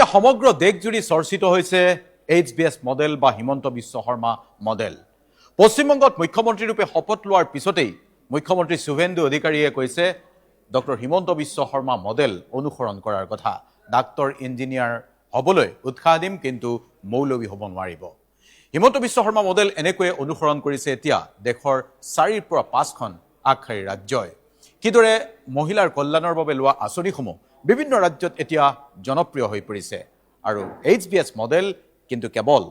এতিয়া সমগ্ৰ দেশজুৰি চৰ্চিত হৈছে HBS মডেল বা হিমন্ত বিশ্ব শৰ্মা মডেল। পশ্চিমবংগত মুখ্যমন্ত্ৰী ৰূপে শপত লোৱাৰ পিছতেই মুখ্যমন্ত্ৰী শুভেন্দু অধিকাৰীয়ে কৈছে ডক্টৰ হিমন্ত বিশ্ব শৰ্মা মডেল অনুসৰণ কৰাৰ কথা। ডাক্তৰ ইঞ্জিনিয়াৰ হ'বলৈ উৎসাহ দিম, কিন্তু মৌলবী হ'ব নোৱাৰিব। হিমন্ত বিশ্ব শৰ্মা মডেল এনেকৈয়ে অনুসৰণ কৰিছে এতিয়া দেশৰ 4ৰ পৰা 5খন আগশাৰীৰ ৰাজ্যই। কিদৰে মহিলাৰ কল্যাণৰ বাবে লোৱা আঁচনিসমূহ বিভিন্ন ৰাজ্যত এতিয়া জনপ্ৰিয় হৈ পৰিছে। আৰু HBS মডেল কিন্তু কেৱল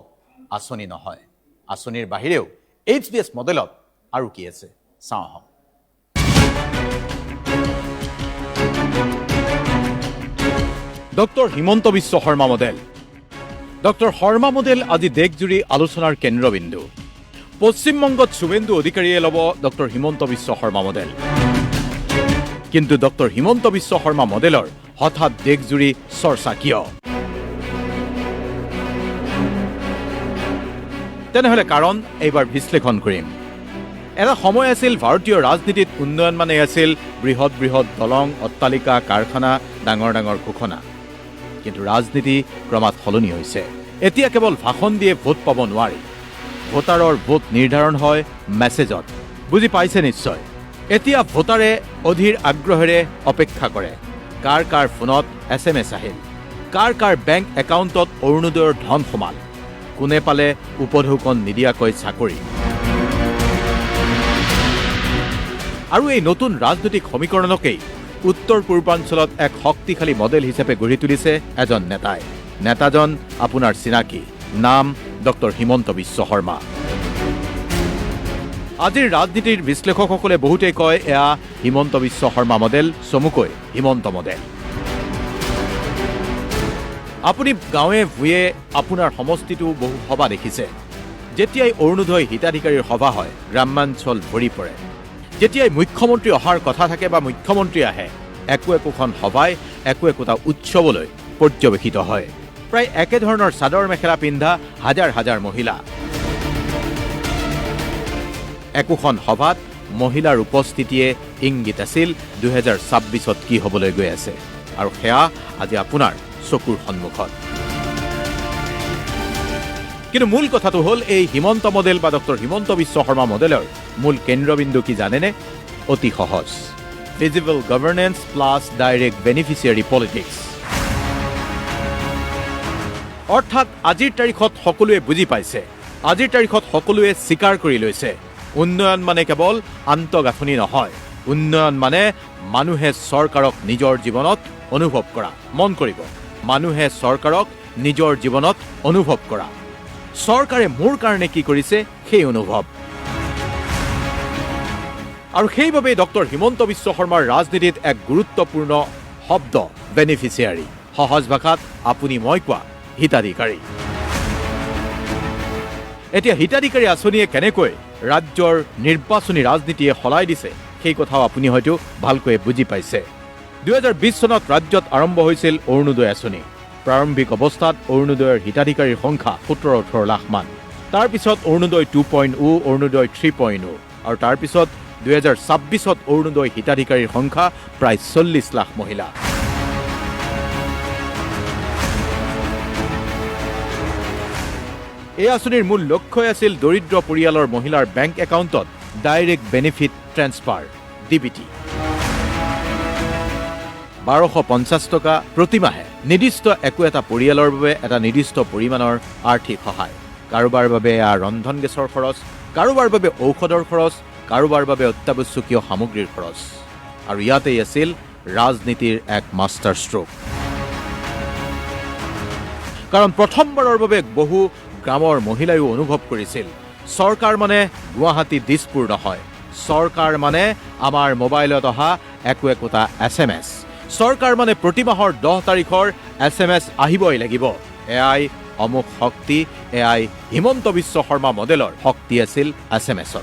আঁচনি নহয়, আঁচনিৰ বাহিৰেও HBS মডেলত আৰু কি আছে চাওঁ আহক। Doctor Himanta Biswa Sarma model. Doctor Sarma model আজি দেশজুৰি আলোচনাৰ কেন্দ্ৰবিন্দু। পশ্চিমবংগত শুভেন্দু অধিকাৰীয়ে ল'ব ডক্টৰ হিমন্ত বিশ্ব শৰ্মা মডেল। কিন্তু ডক্টৰ হিমন্ত বিশ্ব শৰ্মা মডেলৰ হঠাৎ দেশজুৰি চৰ্চা কিয়? তেনেহ'লে কাৰণ এইবাৰ বিশ্লেষণ কৰিম। এটা সময় আছিল ভাৰতীয় ৰাজনীতিত উন্নয়ন মানে আছিল বৃহৎ বৃহৎ দলং, অট্টালিকা, কাৰখানা, ডাঙৰ ডাঙৰ ঘোষণা। কিন্তু ৰাজনীতি ক্ৰমাৎ সলনি হৈছে। এতিয়া কেৱল ভাষণ দিয়ে ভোট পাব নোৱাৰি। ভোটাৰৰ ভোট নিৰ্ধাৰণ হয় মেছেজত। বুজি পাইছে নিশ্চয়। এতিয়া ভোটাৰে অধীৰ আগ্ৰহেৰে অপেক্ষা কৰে কাৰ কাৰ ফোনত SMS আহিল, কাৰ কাৰ বেংক একাউণ্টত অৰুণোদয়ৰ ধন সোমাল, কোনে পালে উপঢৌকন নিদিয়াকৈ চাকৰি। আৰু এই নতুন ৰাজনৈতিক সমীকৰণকেই উত্তৰ পূৰ্বাঞ্চলত এক শক্তিশালী মডেল হিচাপে গঢ়ি তুলিছে এজন নেতাই। নেতাজন আপোনাৰ চিনাকি, নাম ডক্টৰ হিমন্ত বিশ্ব শৰ্মা। আজিৰ ৰাজনীতিৰ বিশ্লেষকসকলে বহুতেই কয় এয়া হিমন্ত বিশ্ব শৰ্মা মডেল, চমুকৈ হিমন্ত মডেল। আপুনি গাঁৱে ভূঞে আপোনাৰ সমষ্টিটো বহু সভা দেখিছে। যেতিয়াই অৰুণোদয় হিতাধিকাৰীৰ সভা হয়, গ্ৰাম্যাঞ্চল ভৰি পৰে। যেতিয়াই মুখ্যমন্ত্ৰী অহাৰ কথা থাকে বা মুখ্যমন্ত্ৰী আহে, একোখন সভাই একোটা উৎসৱলৈ পৰ্যবেক্ষিত হয়। প্ৰায় একেধৰণৰ চাদৰ মেখেলা পিন্ধা হাজাৰ হাজাৰ মহিলা। একোখন সভাত মহিলাৰ উপস্থিতিয়ে ইংগিত আছিল 2026ত কি হ'বলৈ গৈ আছে। আৰু সেয়া আজি আপোনাৰ চকুৰ সন্মুখত। কিন্তু মূল কথাটো হ'ল এই হিমন্ত মডেল বা ডক্টৰ হিমন্ত বিশ্ব শৰ্মা মডেলৰ মূল কেন্দ্ৰবিন্দু কি জানেনে? অতি সহজ। Visible governance plus direct beneficiary politics. অৰ্থাৎ আজিৰ তাৰিখত সকলোৱে বুজি পাইছে, আজিৰ তাৰিখত সকলোৱে স্বীকাৰ কৰি লৈছে, উন্নয়ন মানে কেৱল আন্তঃগাঁথনি নহয়। উন্নয়ন মানে মানুহে চৰকাৰক নিজৰ জীৱনত অনুভৱ কৰা। মন কৰিব, মানুহে চৰকাৰক নিজৰ জীৱনত অনুভৱ কৰা। চৰকাৰে মোৰ কাৰণে কি কৰিছে সেই অনুভৱ। আৰু সেইবাবে ডক্টৰ হিমন্ত বিশ্ব শৰ্মাৰ ৰাজনীতিত এক গুৰুত্বপূৰ্ণ শব্দ বেনিফিচিয়াৰী। সহজ ভাষাত আপুনি মই কোৱা হিতাধিকাৰী। এতিয়া হিতাধিকাৰী আঁচনিয়ে কেনেকৈ ৰাজ্যৰ নিৰ্বাচনী ৰাজনীতিয়ে সলাই দিছে সেই কথাও আপুনি হয়তো ভালকৈ বুজি পাইছে। 2020 চনত ৰাজ্যত আৰম্ভ হৈছিল অৰুণোদয় আঁচনি। প্ৰাৰম্ভিক অৱস্থাত অৰুণোদয়ৰ হিতাধিকাৰীৰ সংখ্যা 17-18 লাখ মান। তাৰপিছত অৰুণোদয় 2.0, অৰুণোদয় 3.0 আৰু তাৰপিছত 2026ত অৰুণোদয় হিতাধিকাৰীৰ সংখ্যা প্ৰায় 40 লাখ মহিলা। এই আঁচনিৰ মূল লক্ষ্যই আছিল দৰিদ্ৰ পৰিয়ালৰ মহিলাৰ বেংক একাউণ্টত ডাইৰেক্ট বেনিফিট ট্ৰেন্সফাৰ DBT। 1250 টকা প্ৰতিমাহে নিৰ্দিষ্ট একো এটা পৰিয়ালৰ বাবে এটা নিৰ্দিষ্ট পৰিমাণৰ আৰ্থিক সহায়। কাৰোবাৰ বাবে এয়া ৰন্ধন গেছৰ খৰচ, কাৰোবাৰ বাবে ঔষধৰ খৰচ, কাৰোবাৰ বাবে অত্যাৱশ্যকীয় সামগ্ৰীৰ খৰচ। আৰু ইয়াতেই আছিল ৰাজনীতিৰ এক মাষ্টাৰ ষ্ট্ৰোক। কাৰণ প্ৰথমবাৰৰ বাবে বহু গ্ৰামৰ মহিলায়ো অনুভৱ কৰিছিল চৰকাৰ মানে গুৱাহাটী দিছপুৰ নহয়। চৰকাৰ মানে আমাৰ মোবাইলত অহা একোটা SMS। চৰকাৰ মানে প্ৰতি মাহৰ 10 তাৰিখৰ SMS আহিবই লাগিব। এয়াই অমুক শক্তি, এয়াই হিমন্ত বিশ্ব শৰ্মা মডেলৰ শক্তি আছিল SMS-ত।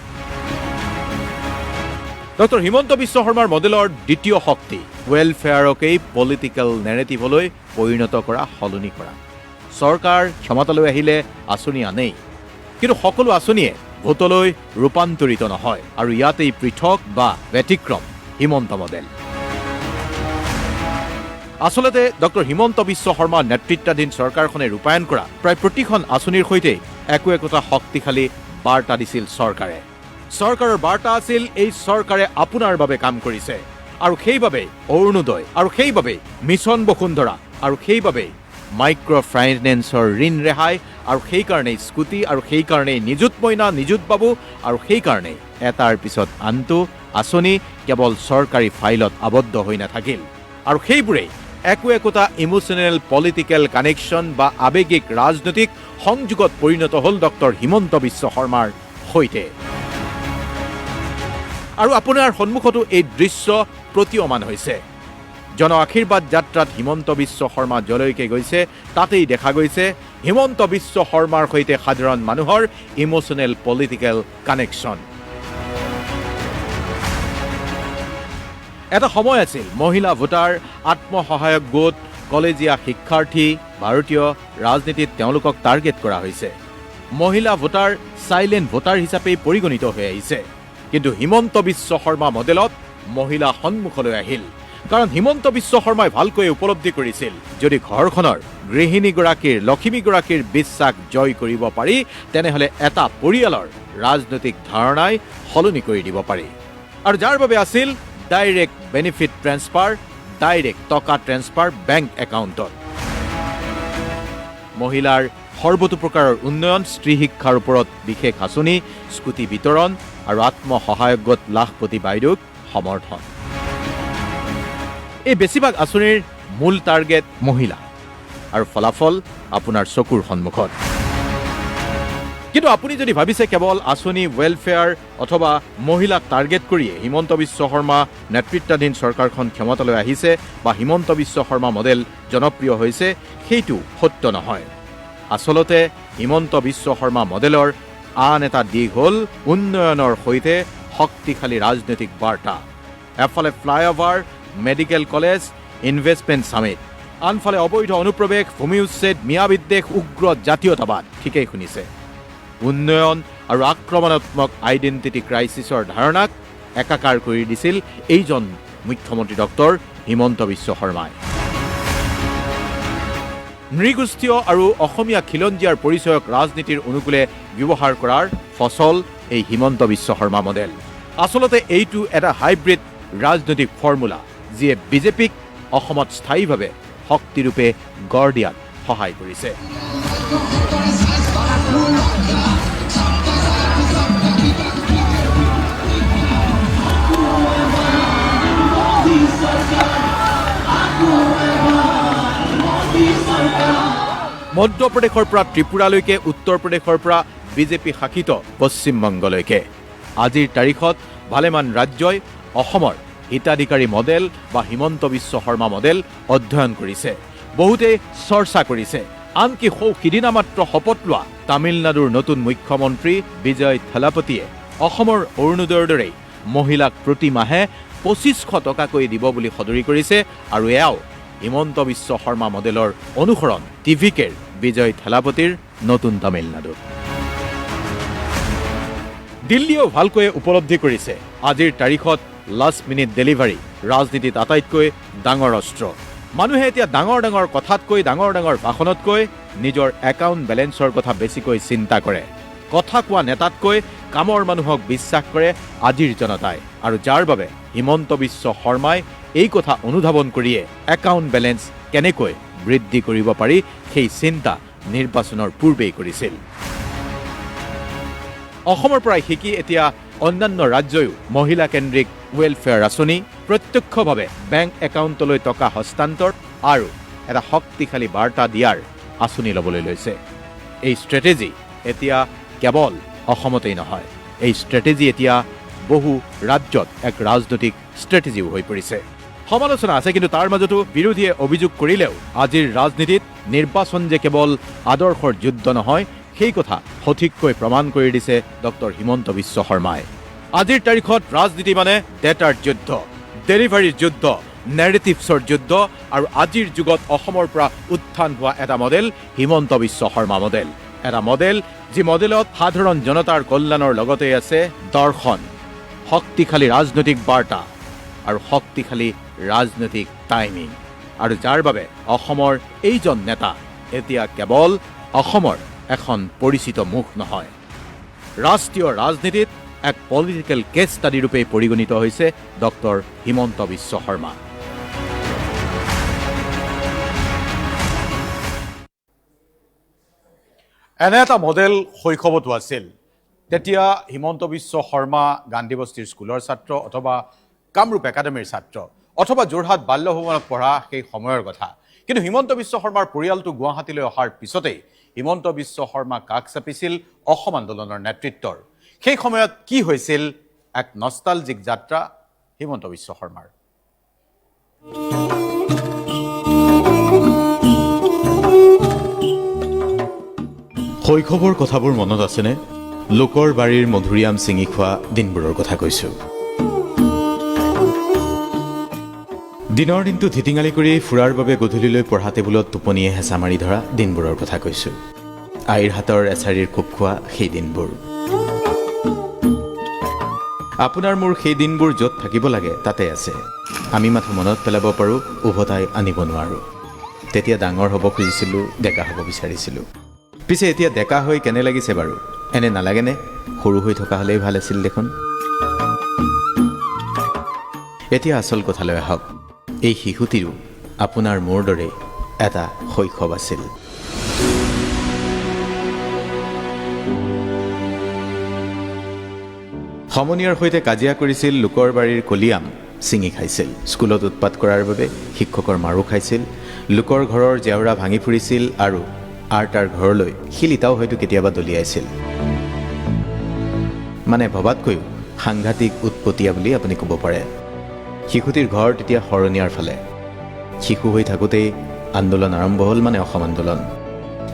ডক্টৰ হিমন্ত বিশ্ব শৰ্মাৰ মডেলৰ দ্বিতীয় শক্তি ৱেলফেয়াৰকেই পলিটিকেল নেৰেটিভলৈ পৰিণত কৰা, সলনি কৰা। চৰকাৰ ক্ষমতালৈ আহিলে আঁচনি আনেই, কিন্তু সকলো আঁচনিয়ে ভোটলৈ ৰূপান্তৰিত নহয়। আৰু ইয়াতেই পৃথক বা ব্যতিক্ৰম হিমন্ত মডেল। আচলতে ডক্টৰ হিমন্ত বিশ্ব শৰ্মা নেতৃত্বাধীন চৰকাৰখনে ৰূপায়ণ কৰা প্ৰায় প্ৰতিখন আঁচনিৰ সৈতে একোটা শক্তিশালী বাৰ্তা দিছিল চৰকাৰে। চৰকাৰৰ বাৰ্তা আছিল এই চৰকাৰে আপোনাৰ বাবে কাম কৰিছে, আৰু সেইবাবে অৰুণোদয়, আৰু সেইবাবে মিছন বসুন্ধৰা, আৰু সেইবাবে মাইক্ৰ' ফাইনেন্সৰ ঋণ ৰেহাই, আৰু সেইকাৰণেই স্কুটি, আৰু সেইকাৰণেই নিযুত মইনা, নিযুত বাবু, আৰু সেইকাৰণেই এটাৰ পিছত আনটো আঁচনি কেৱল চৰকাৰী ফাইলত আবদ্ধ হৈ নাথাকিল, আৰু সেইবোৰেই একোটা ইমোচনেল পলিটিকেল কানেকশ্যন বা আৱেগিক ৰাজনৈতিক সংযোগত পৰিণত হ'ল ডক্টৰ হিমন্ত বিশ্ব শৰ্মাৰ সৈতে। আৰু আপোনাৰ সন্মুখতো এই দৃশ্য প্ৰতীয়মান হৈছে। জন আশীৰ্বাদ যাত্ৰাত হিমন্ত বিশ্ব শৰ্মা যলৈকে গৈছে তাতেই দেখা গৈছে হিমন্ত বিশ্ব শৰ্মাৰ সৈতে সাধাৰণ মানুহৰ ইমোচনেল পলিটিকেল কানেকশ্যন। এটা সময় আছিল মহিলা ভোটাৰ, আত্মসহায়ক গোট, কলেজীয়া শিক্ষাৰ্থী, ভাৰতীয় ৰাজনীতিত তেওঁলোকক টাৰ্গেট কৰা হৈছে। মহিলা ভোটাৰ চাইলেণ্ট ভোটাৰ হিচাপে পৰিগণিত হৈ আহিছে। কিন্তু হিমন্ত বিশ্ব শৰ্মা মডেলত মহিলা সন্মুখলৈ আহিল, কাৰণ হিমন্ত বিশ্ব শৰ্মাই ভালকৈ উপলব্ধি কৰিছিল যদি ঘৰখনৰ গৃহিণীগৰাকীৰ, লক্ষ্মীগৰাকীৰ বিশ্বাস জয় কৰিব পাৰি তেনেহ'লে এটা পৰিয়ালৰ ৰাজনৈতিক ধাৰণাই সলনি কৰি দিব পাৰি। আৰু যাৰ বাবে আছিল ডাইৰেক্ট বেনিফিট ট্ৰেন্সফাৰ, ডাইৰেক্ট টকা ট্ৰেন্সফাৰ বেংক একাউণ্টত। মহিলাৰ সৰ্বতো প্ৰকাৰৰ উন্নয়ন, স্ত্ৰী শিক্ষাৰ ওপৰত বিশেষ আঁচনি, স্কুটি বিতৰণ, আৰু আত্মসহায়ক গোট লাখপতি বাইদেউক সমৰ্থন। এই বেছিভাগ আঁচনিৰ মূল টাৰ্গেট মহিলা, আৰু ফলাফল আপোনাৰ চকুৰ সন্মুখত। কিন্তু আপুনি যদি ভাবিছে কেৱল আঁচনি, ৱেলফেয়াৰ অথবা মহিলাক টাৰ্গেট কৰিয়ে হিমন্ত বিশ্ব শৰ্মা নেতৃত্বাধীন চৰকাৰখন ক্ষমতালৈ আহিছে বা হিমন্ত বিশ্ব শৰ্মা মডেল জনপ্ৰিয় হৈছে, সেইটো সত্য নহয়। আচলতে হিমন্ত বিশ্ব শৰ্মা মডেলৰ আন এটা দিশ হ'ল উন্নয়নৰ সৈতে শক্তিশালী ৰাজনৈতিক বাৰ্তা। এফালে flyover, medical college, investment summit, আনফালে অবৈধ অনুপ্ৰৱেশ, ভূমি উচ্ছেদ, মিয়া বিদ্বেষ, উগ্ৰ জাতীয়তাবাদ। ঠিকেই শুনিছে। উন্নয়ন আৰু আক্ৰমণাত্মক আইডেণ্টিটি ক্ৰাইচিছৰ ধাৰণাক একাকাৰ কৰি দিছিল এইজন মুখ্যমন্ত্ৰী ডক্টৰ হিমন্ত বিশ্ব শৰ্মাই। নৃগোষ্ঠীয় আৰু অসমীয়া খিলঞ্জীয়াৰ পৰিচয়ক ৰাজনীতিৰ অনুকূলে ব্যৱহাৰ কৰাৰ ফচল এই হিমন্ত বিশ্ব শৰ্মা মডেল। আচলতে এইটো এটা হাইব্ৰিড ৰাজনৈতিক ফৰ্মুলা যিয়ে বিজেপিক অসমত স্থায়ীভাৱে শক্তিৰূপে গঢ় দিয়াত সহায় কৰিছে। মধ্যপ্ৰদেশৰ পৰা ত্ৰিপুৰালৈকে, উত্তৰ প্ৰদেশৰ পৰা বিজেপি শাসিত পশ্চিমবংগলৈকে আজিৰ তাৰিখত ভালেমান ৰাজ্যই অসমৰ হিতাধিকাৰী মডেল বা হিমন্ত বিশ্ব শৰ্মা মডেল অধ্যয়ন কৰিছে, বহুতে চৰ্চা কৰিছে। আনকি সিদিনা মাত্ৰ শপত লোৱা তামিলনাডুৰ নতুন মুখ্যমন্ত্ৰী বিজয় থালাপতিয়ে অসমৰ অৰুণোদয়ৰ দৰেই মহিলাক প্ৰতি মাহে ২৫০০ টকাকৈ দিব বুলি সদৰি কৰিছে, আৰু এয়াও হিমন্ত বিশ্ব শৰ্মা মডেলৰ অনুসৰণ টিভিকেৰ বিজয় থালাপতিৰ নতুন তামিলনাডু। দিল্লীয়েও ভালকৈ উপলব্ধি কৰিছে আজিৰ তাৰিখত লাষ্ট মিনিট ডেলিভাৰী ৰাজনীতিত আটাইতকৈ ডাঙৰ অস্ত্ৰ। মানুহে এতিয়া ডাঙৰ ডাঙৰ কথাতকৈ, ডাঙৰ ডাঙৰ ভাষণতকৈ নিজৰ একাউণ্ট বেলেঞ্চৰ কথা বেছিকৈ চিন্তা কৰে। কথা কোৱা নেতাতকৈ কামৰ মানুহক বিশ্বাস কৰে আজিৰ জনতাই, আৰু যাৰ বাবে হিমন্ত বিশ্ব শৰ্মাই এই কথা অনুধাৱন কৰিয়ে একাউণ্ট বেলেঞ্চ কেনেকৈ বৃদ্ধি কৰিব পাৰি সেই চিন্তা নিৰ্বাচনৰ পূৰ্বেই কৰিছিল। অসমৰ পৰাই শিকি এতিয়া অন্যান্য ৰাজ্যয়ো মহিলাকেন্দ্ৰিক ৱেলফেয়াৰ আঁচনি, প্ৰত্যক্ষভাৱে বেংক একাউণ্টলৈ টকা হস্তান্তৰ আৰু এটা শক্তিশালী বাৰ্তা দিয়াৰ আঁচনি ল'বলৈ লৈছে। এই ষ্ট্ৰেটেজি এতিয়া কেৱল অসমতেই নহয়, এই ষ্ট্ৰেটেজি এতিয়া বহু ৰাজ্যত এক ৰাজনৈতিক ষ্ট্ৰেটেজিও হৈ পৰিছে। সমালোচনা আছে, কিন্তু তাৰ মাজতো বিৰোধীয়ে অভিযোগ কৰিলেও আজিৰ ৰাজনীতিত নিৰ্বাচন যে কেৱল আদৰ্শৰ যুদ্ধ নহয় সেই কথা সঠিককৈ প্ৰমাণ কৰি দিছে ডক্টৰ হিমন্ত বিশ্ব শৰ্মাই। আজিৰ তাৰিখত ৰাজনীতি মানে ডেটাৰ যুদ্ধ, ডেলিভাৰীৰ যুদ্ধ, নেৰেটিভছৰ যুদ্ধ, আৰু আজিৰ যুগত অসমৰ পৰা উত্থান হোৱা এটা মডেল হিমন্ত বিশ্ব শৰ্মা মডেল। এটা মডেল যি মডেলত সাধাৰণ জনতাৰ কল্যাণৰ লগতে আছে দৰ্শন, শক্তিশালী ৰাজনৈতিক বাৰ্তা আৰু শক্তিশালী ৰাজনৈতিক টাইমিং। আৰু যাৰ বাবে অসমৰ এইজন নেতা এতিয়া কেৱল অসমৰ এখন পৰিচিত মুখ নহয়, ৰাষ্ট্ৰীয় ৰাজনীতিত এক পলিটিকেল কেছ ষ্টাডি ৰূপে পৰিগণিত হৈছে ডক্টৰ হিমন্ত বিশ্ব শৰ্মা। এনে এটা মডেল শৈশৱতো আছিল। তেতিয়া হিমন্ত বিশ্ব শৰ্মা গান্ধী বস্তিৰ স্কুলৰ ছাত্ৰ অথবা কামৰূপ একাডেমীৰ ছাত্ৰ অথবা যোৰহাট বাল্যভৱনত পঢ়া সেই সময়ৰ কথা। কিন্তু হিমন্ত বিশ্ব শৰ্মাৰ পৰিয়ালটো গুৱাহাটীলৈ অহাৰ পিছতেই হিমন্ত বিশ্ব শৰ্মা কাষ চাপিছিল অসম আন্দোলনৰ নেতৃত্বৰ। সেই সময়ত কি হৈছিল এক নষ্টালজিক যাত্ৰা হিমন্ত বিশ্ব শৰ্মাৰ। শৈশৱৰ কথাবোৰ মনত আছেনে? লোকৰ বাৰীৰ মধুৰিআম ছিঙি খোৱা দিনবোৰৰ কথা কৈছো। দিনৰ দিনটো ধিটিঙালি কৰি ফুৰাৰ বাবে গধূলিলৈ পঢ়া টেবুলত টোপনিয়ে হেঁচা মাৰি ধৰা দিনবোৰৰ কথা কৈছো। আইৰ হাতৰ এছাৰিৰ কোব খোৱা সেই দিনবোৰ। আপোনাৰ মোৰ সেই দিনবোৰ য'ত থাকিব লাগে তাতে আছে। আমি মাথো মনত পেলাব পাৰোঁ, উভতাই আনিব নোৱাৰোঁ। তেতিয়া ডাঙৰ হ'ব খুজিছিলোঁ, ডেকা হ'ব বিচাৰিছিলোঁ। পিছে এতিয়া ডেকা হৈ কেনে লাগিছে বাৰু? এনে নালাগেনে সৰু হৈ থকা হ'লেই ভাল আছিল দেখোন? এতিয়া আচল কথালৈ আহক। এই শিশুটিৰো আপোনাৰ মোৰ দৰে এটা শৈশৱ আছিল। সমনীয়াৰ সৈতে কাজিয়া কৰিছিল, লোকৰ বাৰীৰ কলিয়াম ছিঙি খাইছিল, স্কুলত উৎপাত কৰাৰ বাবে শিক্ষকৰ মাৰো খাইছিল, লোকৰ ঘৰৰ জেওৰা ভাঙি ফুৰিছিল আৰু তাৰ ঘৰলৈ শিলিতাও হয়তো কেতিয়াবা দলিয়াইছিল। মানে ভবাতকৈও সাংঘাতিক উৎপতীয়া বুলি আপুনি ক'ব পাৰে। শিশুটিৰ ঘৰ তেতিয়া শৰণীয়াৰ ফালে। শিশু হৈ থাকোঁতেই আন্দোলন আৰম্ভ হ'ল, মানে অসম আন্দোলন।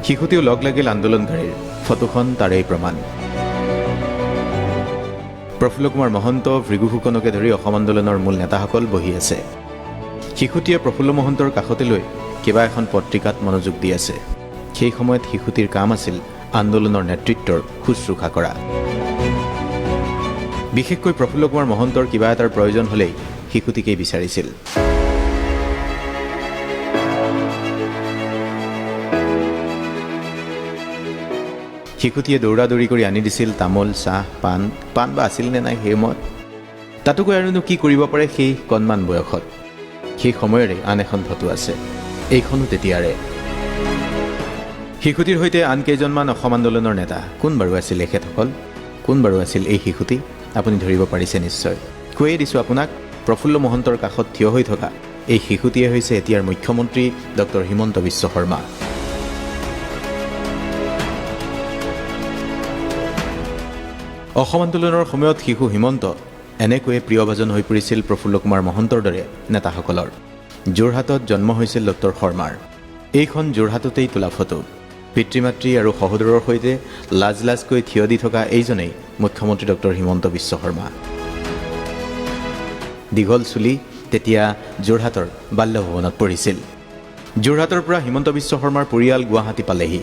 শিশুটিও লগ লাগিল আন্দোলনকাৰীৰ। ফটোখন তাৰেই প্ৰমাণ। প্ৰফুল্ল কুমাৰ মহন্ত, ভৃগু ফুকনকে ধৰি অসম আন্দোলনৰ মূল নেতাসকল বহি আছে। শিশুটিয়ে প্ৰফুল্ল মহন্তৰ কাষতে লৈ কিবা এখন পত্ৰিকাত মনোযোগ দি আছে। সেই সময়ত শিশুটিৰ কাম আছিল আন্দোলনৰ নেতৃত্বৰ শুশ্ৰূষা কৰা। বিশেষকৈ প্ৰফুল্ল কুমাৰ মহন্তৰ কিবা এটাৰ প্ৰয়োজন হ'লেই শিশুটিকেই বিচাৰিছিল। শিশুটিয়ে দৌৰা দৌৰি কৰি আনি দিছিল তামোল, চাহ, পাণ বা আছিল নে নাই সেই সময়ত। তাতোকৈ আৰুনো কি কৰিব পাৰে সেই কণমান বয়সত। সেই সময়ৰে আন এখন ফটো আছে, এইখনো তেতিয়াৰে। শিশুটিৰ সৈতে আন কেইজনমান অসম আন্দোলনৰ নেতা। কোন বাৰু আছিল এখেতসকল? কোন বাৰু আছিল এই শিশুটি? আপুনি ধৰিব পাৰিছে নিশ্চয়। কৈয়ে দিছোঁ আপোনাক, প্ৰফুল্ল মহন্তৰ কাষত থিয় হৈ থকা এই শিশুটিয়ে হৈছে এতিয়াৰ মুখ্যমন্ত্ৰী ডক্টৰ হিমন্ত বিশ্ব শৰ্মা। অসম আন্দোলনৰ সময়ত শিশু হিমন্ত এনেকৈয়ে প্ৰিয়ভাজন হৈ পৰিছিল প্ৰফুল্ল কুমাৰ মহন্তৰ দৰে নেতাসকলৰ। যোৰহাটত জন্ম হৈছিল ডক্টৰ শৰ্মাৰ। এইখন যোৰহাটতেই তোলা ফটো। পিতৃ মাতৃ আৰু সহোদৰৰ সৈতে লাজ লাজকৈ থিয় দি থকা এইজনেই মুখ্যমন্ত্ৰী ডক্টৰ হিমন্ত বিশ্ব শৰ্মা। দীঘল চুলি, তেতিয়া যোৰহাটৰ বাল্যভৱনত পঢ়িছিল। যোৰহাটৰ পৰা হিমন্ত বিশ্ব শৰ্মাৰ পৰিয়াল গুৱাহাটী পালেহি।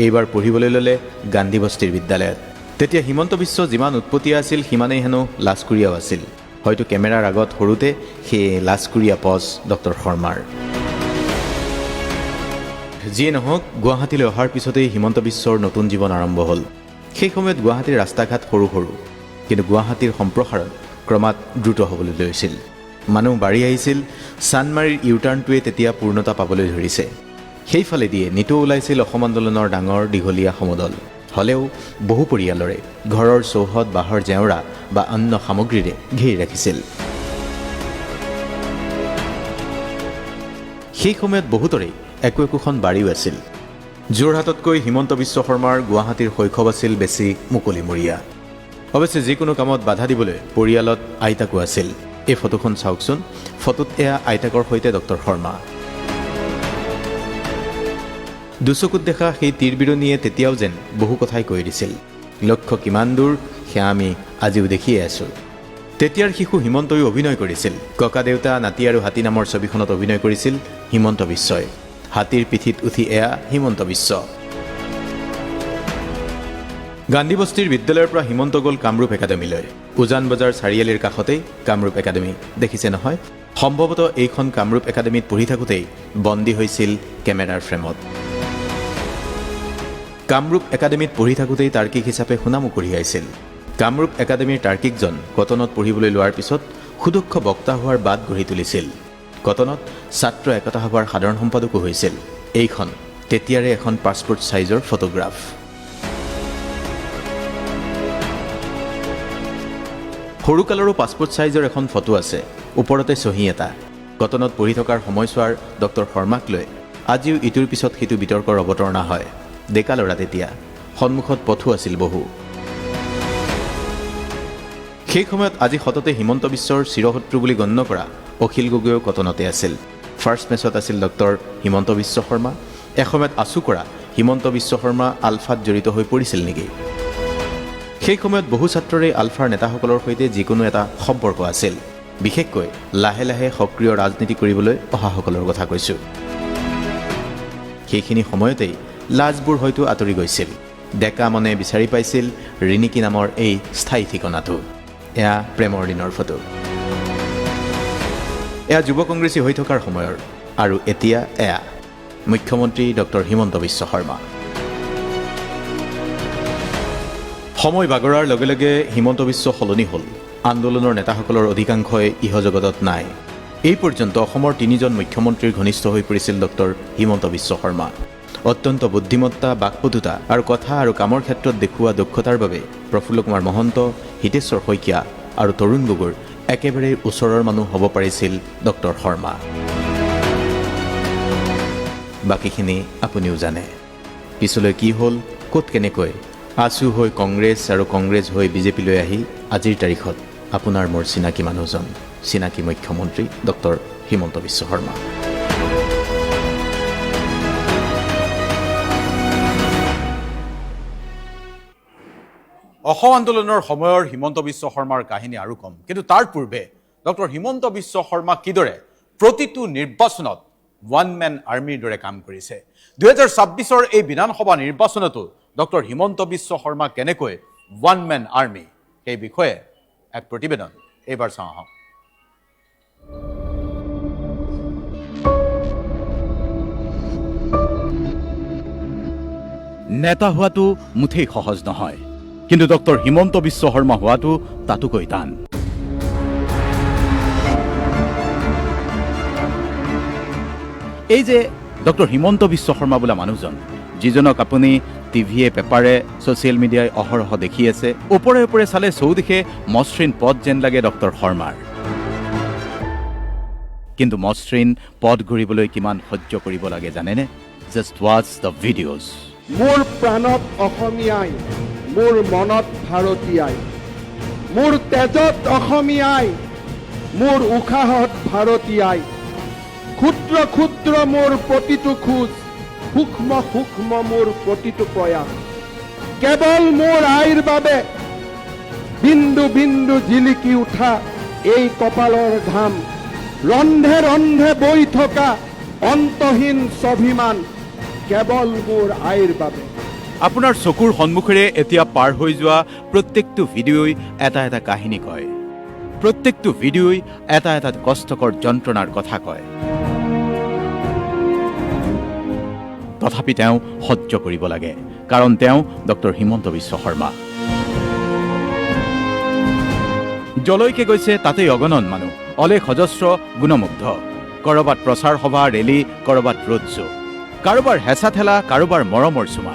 এইবাৰ পঢ়িবলৈ ল'লে গান্ধী বস্তিৰ বিদ্যালয়ত। তেতিয়া হিমন্ত বিশ্ব যিমান উৎপতীয়া আছিল সিমানেই হেনো লাজকুৰীয়াও আছিল। হয়তো কেমেৰাৰ আগত সৰুতে সেই লাজকুৰীয়া পজ ডক্টৰ শৰ্মাৰ। যিয়ে নহওক, গুৱাহাটীলৈ অহাৰ পিছতেই হিমন্ত বিশ্বৰ নতুন জীৱন আৰম্ভ হ'ল। সেই সময়ত গুৱাহাটীৰ ৰাস্তা ঘাট সৰু সৰু, কিন্তু গুৱাহাটীৰ সম্প্ৰসাৰণ ক্ৰমাৎ দ্ৰুত হ'বলৈ লৈছিল। মানুহ বাঢ়ি আহিছিল। চানমাৰীৰ ইউটাৰ্ণটোৱে তেতিয়া পূৰ্ণতা পাবলৈ ধৰিছে। সেইফালেদিয়ে নিতৌ ওলাইছিল অসম আন্দোলনৰ ডাঙৰ দীঘলীয়া সমদল। হ'লেও বহু পৰিয়ালৰে ঘৰৰ চৌহদ বাঁহৰ জেওৰা বা অন্য সামগ্ৰীৰে ঘেৰি ৰাখিছিল। সেই সময়ত বহুতৰেই একো একোখন বাৰীও আছিল। যোৰহাটতকৈ হিমন্ত বিশ্ব শৰ্মাৰ গুৱাহাটীৰ শৈশৱ আছিল বেছি মুকলিমূৰীয়া। অৱশ্যে যিকোনো কামত বাধা দিবলৈ পৰিয়ালত আইতাকো আছিল। এই ফটোখন চাওকচোন। ফটোত এয়া আইতাকৰ সৈতে ডক্টৰ শৰ্মা। দুচকুত দেখা সেই তীৰবিৰণীয়ে তেতিয়াও যেন বহু কথাই কৈ দিছিল। লক্ষ্য কিমান দূৰ সেয়া আমি আজিও দেখিয়ে আছোঁ। তেতিয়াৰ শিশু হিমন্তয়ো অভিনয় কৰিছিল। ককা দেউতা, নাতি আৰু হাতী নামৰ ছবিখনত অভিনয় কৰিছিল হিমন্ত বিশ্বই। হাতীৰ পিঠিত উঠি এয়া হিমন্ত বিশ্ব। গান্ধী বস্তিৰ বিদ্যালয়ৰ পৰা হিমন্ত গ'ল কামৰূপ একাডেমীলৈ। উজান বজাৰ চাৰিআলিৰ কাষতেই কামৰূপ একাডেমী। দেখিছে নহয়, সম্ভৱতঃ এইখন কামৰূপ একাডেমীত পঢ়ি থাকোঁতেই বন্দী হৈছিল কেমেৰাৰ ফ্ৰেমত। কামৰূপ একাডেমীত পঢ়ি থাকোঁতেই তাৰ্কিক হিচাপে সুনামো কঢ়িয়াইছিল। কামৰূপ একাডেমীৰ তাৰ্কিকজন কটনত পঢ়িবলৈ লোৱাৰ পিছত সুদক্ষ বক্তা হোৱাৰ বাট গঢ়ি তুলিছিল। কটনত ছাত্ৰ একতা সভাৰ সাধাৰণ সম্পাদকো হৈছিল। এইখন তেতিয়াৰে এখন পাছপৰ্ট ছাইজৰ ফটোগ্ৰাফ। সৰুকালৰো পাছপৰ্ট ছাইজৰ এখন ফটো আছে, ওপৰতে চহী এটা। কটনত পঢ়ি থকাৰ সময়ছোৱাৰ ডক্টৰ শৰ্মাক লৈ আজিও ইটোৰ পিছত সিটো বিতৰ্কৰ অৱতাৰণা হয়। ডেকা ল'ৰা তেতিয়া, সন্মুখত পথো আছিল বহু। সেই সময়ত আজি সততে হিমন্ত বিশ্বৰ চিৰশত্ৰু বুলি গণ্য কৰা অখিল গগৈও কটনতে আছিল। ফাৰ্ষ্ট মেচত আছিল ডক্টৰ হিমন্ত বিশ্ব শৰ্মা। এসময়ত আঁচু কৰা হিমন্ত বিশ্ব শৰ্মা আলফাত জড়িত হৈ পৰিছিল নেকি? সেই সময়ত বহু ছাত্ৰৰে আলফাৰ নেতাসকলৰ সৈতে যিকোনো এটা সম্পৰ্ক আছিল, বিশেষকৈ লাহে লাহে সক্ৰিয় ৰাজনীতি কৰিবলৈ অহাসকলৰ কথা কৈছোঁ। সেইখিনি সময়তেই লাজবোৰ হয়তো আঁতৰি গৈছিল। ডেকা মনে বিচাৰি পাইছিল ৰিণিকী নামৰ এই স্থায়ী ঠিকনাটো। এয়া প্ৰেমৰ দিনৰ ফটো। এয়া যুৱ কংগ্ৰেছী হৈ থকাৰ সময়ৰ। আৰু এতিয়া এয়া মুখ্যমন্ত্ৰী ডক্টৰ হিমন্ত বিশ্ব শৰ্মা। সময় বাগৰাৰ লগে লগে হিমন্ত বিশ্ব সলনি হ'ল। আন্দোলনৰ নেতাসকলৰ অধিকাংশই ইহজগতত নাই। এই পৰ্যন্ত অসমৰ 3জন মুখ্যমন্ত্ৰীৰ ঘনিষ্ঠ হৈ পৰিছিল ডক্টৰ হিমন্ত বিশ্ব শৰ্মা। অত্যন্ত বুদ্ধিমত্তা, বাকপটুতা আৰু কথা আৰু কামৰ ক্ষেত্ৰত দেখুওৱা দক্ষতাৰ বাবে প্ৰফুল্ল কুমাৰ মহন্ত, হিতেশ্বৰ শইকীয়া আৰু তৰুণ গগৈৰ একেবাৰে ওচৰৰ মানুহ হ'ব পাৰিছিল ডক্টৰ শৰ্মা। বাকীখিনি আপুনিও জানে। পিছলৈ কি হ'ল, ক'ত কেনেকৈ আছু হৈ কংগ্ৰেছ আৰু কংগ্ৰেছ হৈ বিজেপিলৈ আহি আজিৰ তাৰিখত আপোনাৰ মোৰ চিনাকি মানুহজন, চিনাকি মুখ্যমন্ত্ৰী ডক্টৰ হিমন্ত বিশ্ব শৰ্মা। অসম আন্দোলনৰ সময়ৰ হিমন্ত বিশ্ব শৰ্মাৰ কাহিনী আৰু কম, কিন্তু তাৰ পূৰ্বে ডক্টৰ হিমন্ত বিশ্ব শৰ্মা কিদৰে প্ৰতিটো নিৰ্বাচনত ওৱান মেন আৰ্মিৰ দৰে কাম কৰিছে। 2026ৰ এই বিধানসভা নিৰ্বাচনতো ডক্টৰ হিমন্ত বিশ্ব শৰ্মা কেনেকৈ ওৱান মেন আৰ্মি, সেই বিষয়ে এক প্ৰতিবেদন এইবাৰ চাওঁ আহক। নেতা হোৱাটো মুঠেই সহজ নহয়, কিন্তু ডক্টৰ হিমন্ত বিশ্ব শৰ্মা হোৱাটো তাতোকৈ টান। এই যে ডক্টৰ হিমন্ত বিশ্ব শৰ্মা বোলা মানুহজন, যিজনক আপুনি টিভিয়ে, পেপাৰে, ছ'চিয়েল মিডিয়াই অহৰহ দেখি আছে, ওপৰে ওপৰে চালে চৌদিশে মসৃণ পদ যেন লাগে ডক্টৰ শৰ্মাৰ। কিন্তু মসৃণ পদ ঘূৰিবলৈ কিমান সহ্য কৰিব লাগে জানেনে? Just watch the videos. মোৰ প্ৰাণত অসমীয়াই, মোৰ মনত ভাৰতীয়াই, মোৰ তেজত অসমীয়াই, মোৰ উশাহত ভাৰতীয়াই, ক্ষুদ্ৰ ক্ষুদ্ৰ মোৰ প্ৰতিটো খোজ, সূক্ষ্ম সূক্ষ্ম মোৰ প্ৰতিটো প্ৰয়াস, কেৱল মোৰ আইৰ বাবে বিন্দু বিন্দু জিলিকি উঠা এই কপালৰ ঘাম, ৰন্ধে ৰন্ধে বৈ থকা অন্তহীন স্বাভিমান, কেৱল মোৰ আইৰ বাবে। আপোনাৰ চকুৰ সন্মুখেৰে এতিয়া পাৰ হৈ যোৱা প্ৰত্যেকটো ভিডিঅ'ই এটা এটা কাহিনী কয়। প্ৰত্যেকটো ভিডিঅ'ই এটা এটা কষ্টকৰ যন্ত্ৰণাৰ কথা কয়। তথাপি তেওঁ সহ্য কৰিব লাগে, কাৰণ তেওঁ ডক্টৰ হিমন্ত বিশ্ব শৰ্মা। যলৈকে গৈছে তাতেই অগণন মানুহ, অলেখ অজস্ৰ গুণমুগ্ধ। কৰবাত প্ৰচাৰ সভা, ৰেলী, কৰবাত ৰোড শ্ব', কাৰোবাৰ হেঁচা ঠেলা, কাৰোবাৰ মৰমৰ চুমা,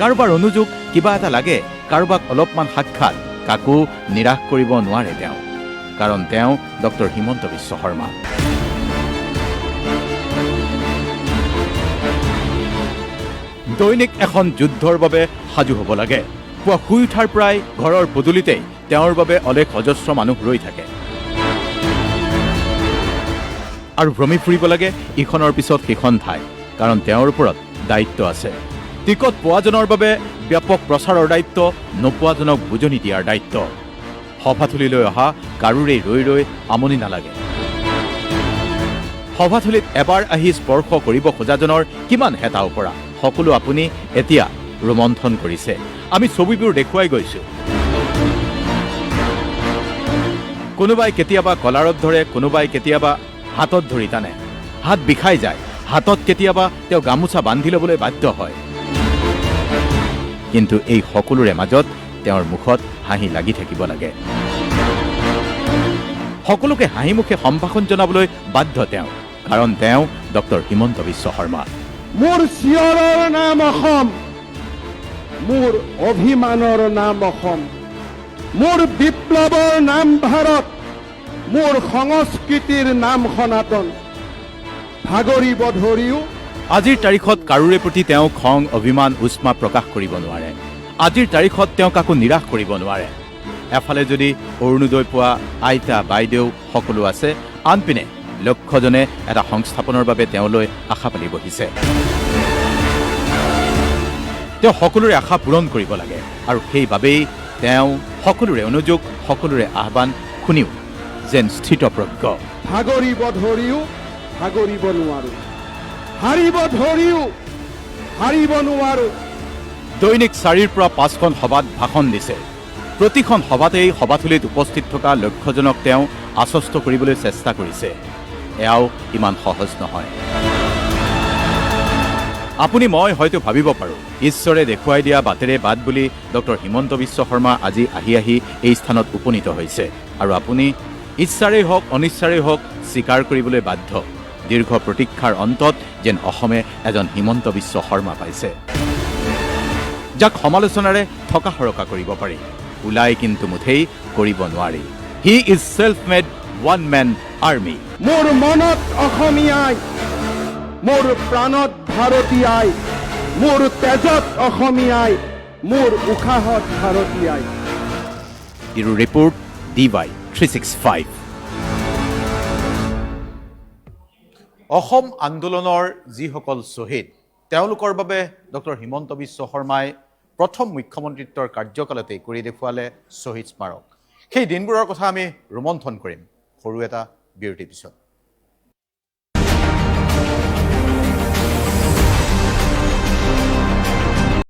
কাৰোবাৰ অনুযোগ, কিবা এটা লাগে, কাৰোবাক অলপমান সাক্ষাৎ, কাকো নিৰাশ কৰিব নোৱাৰে তেওঁ, কাৰণ তেওঁ ডক্টৰ হিমন্ত বিশ্ব শৰ্মা। দৈনিক এখন যুদ্ধৰ বাবে সাজু হ'ব লাগে। পুৱা শুই উঠাৰ পৰাই ঘৰৰ পদূলিতেই তেওঁৰ বাবে অলেখ অজস্ৰ মানুহ ৰৈ থাকে। আৰু ভ্ৰমি ফুৰিব লাগে ইখনৰ পিছত সিখন ঠাই, কাৰণ তেওঁৰ ওপৰত দায়িত্ব আছে। টিকট পোৱাজনৰ বাবে ব্যাপক প্ৰচাৰৰ দায়িত্ব, নোপোৱাজনক বুজনি দিয়াৰ দায়িত্ব। সভাথলীলৈ অহা কাৰোৰেই ৰৈ ৰৈ আমনি নালাগে। সভাথলীত এবাৰ আহি স্পৰ্শ কৰিব খোজাজনৰ কিমান হেতা ওপৰা, সকলো আপুনি এতিয়া ৰোমন্থন কৰিছে। আমি ছবিবোৰ দেখুৱাই গৈছোঁ। কোনোবাই কেতিয়াবা কলাৰত ধৰে, কোনোবাই কেতিয়াবা হাতত ধৰি টানে। হাত বিষাই যায়, হাতত কেতিয়াবা তেওঁ গামোচা বান্ধি ল'বলৈ বাধ্য হয়। কিন্তু এই সকলোৰে মাজত তেওঁৰ মুখত হাঁহি লাগি থাকিব লাগে। সকলোকে হাঁহিমুখে সম্ভাষণ জনাবলৈ বাধ্য তেওঁ, কাৰণ তেওঁ ডক্টৰ হিমন্ত বিশ্ব শৰ্মা। মোৰ চিঞৰৰ নাম অসম, মোৰ অভিমানৰ নাম অসম, মোৰ বিপ্লৱৰ নাম ভাৰত, মোৰ সংস্কৃতিৰ নাম সনাতন। ভাগৰিব ধৰিও আজিৰ তাৰিখত কাৰোৰে প্ৰতি তেওঁ খং, অভিমান, উষ্মা প্ৰকাশ কৰিব নোৱাৰে। আজিৰ তাৰিখত তেওঁ কাকো নিৰাশ কৰিব নোৱাৰে। এফালে যদি অৰুণোদয় পোৱা আইতা, বাইদেউ সকলো আছে, আনপিনে লক্ষ্যজনে এটা সংস্থাপনৰ বাবে তেওঁলৈ আশা পালি বহিছে। তেওঁ সকলোৰে আশা পূৰণ কৰিব লাগে, আৰু সেইবাবেই তেওঁ সকলোৰে অনুযোগ, সকলোৰে আহ্বান শুনিও যেন স্থিতপ্ৰজ্ঞ। ভাগৰিব ধৰিও ভাগৰিব নোৱাৰো, হাৰিব ধৰিও হাৰিব নোৱাৰো। দৈনিক 4ৰ পৰা 5খন সভাত ভাষণ দিছে। প্ৰতিখন সভাতেই সভাথলীত উপস্থিত থকা লক্ষ্যজনক তেওঁ আশ্বস্ত কৰিবলৈ চেষ্টা কৰিছে। এয়াও ইমান সহজ নহয়। আপুনি মই হয়তো ভাবিব পাৰোঁ, ঈশ্বৰে দেখুৱাই দিয়া বাটেৰে বাট বুলি ডক্টৰ হিমন্ত বিশ্ব শৰ্মা আজি আহি এই স্থানত উপনীত হৈছে, আৰু আপুনি ইচ্ছাৰেই হওক অনিচ্ছাৰেই হওক স্বীকাৰ কৰিবলৈ বাধ্য। দীৰ্ঘ প্ৰতীক্ষাৰ অন্তত যেন অসমে এজন হিমন্ত বিশ্ব শৰ্মা পাইছে, যাক সমালোচনাৰে থকা সৰকা কৰিব পাৰি, ওলাই কিন্তু মুঠেই কৰিব নোৱাৰি। He is self made one man army. মোৰ মনত অসমীয়াই, মোৰ প্ৰাণত ভাৰতীয়াই, মোৰ তেজত অসমীয়াই, মোৰ উশাহত ভাৰতীয়াই। ইৰো ৰিপৰ্ট DY 365। অসম আন্দোলনৰ যিসকল শ্বহীদ, তেওঁলোকৰ বাবে ডক্টৰ হিমন্ত বিশ্ব শৰ্মাই প্ৰথম মুখ্যমন্ত্ৰিত্বৰ কাৰ্যকালতেই কৰি দেখুৱালে শ্বহীদ স্মাৰক। সেই দিনবোৰৰ কথা আমি ৰোমন্থন কৰিম সৰু এটা বিৰতিৰ পিছত।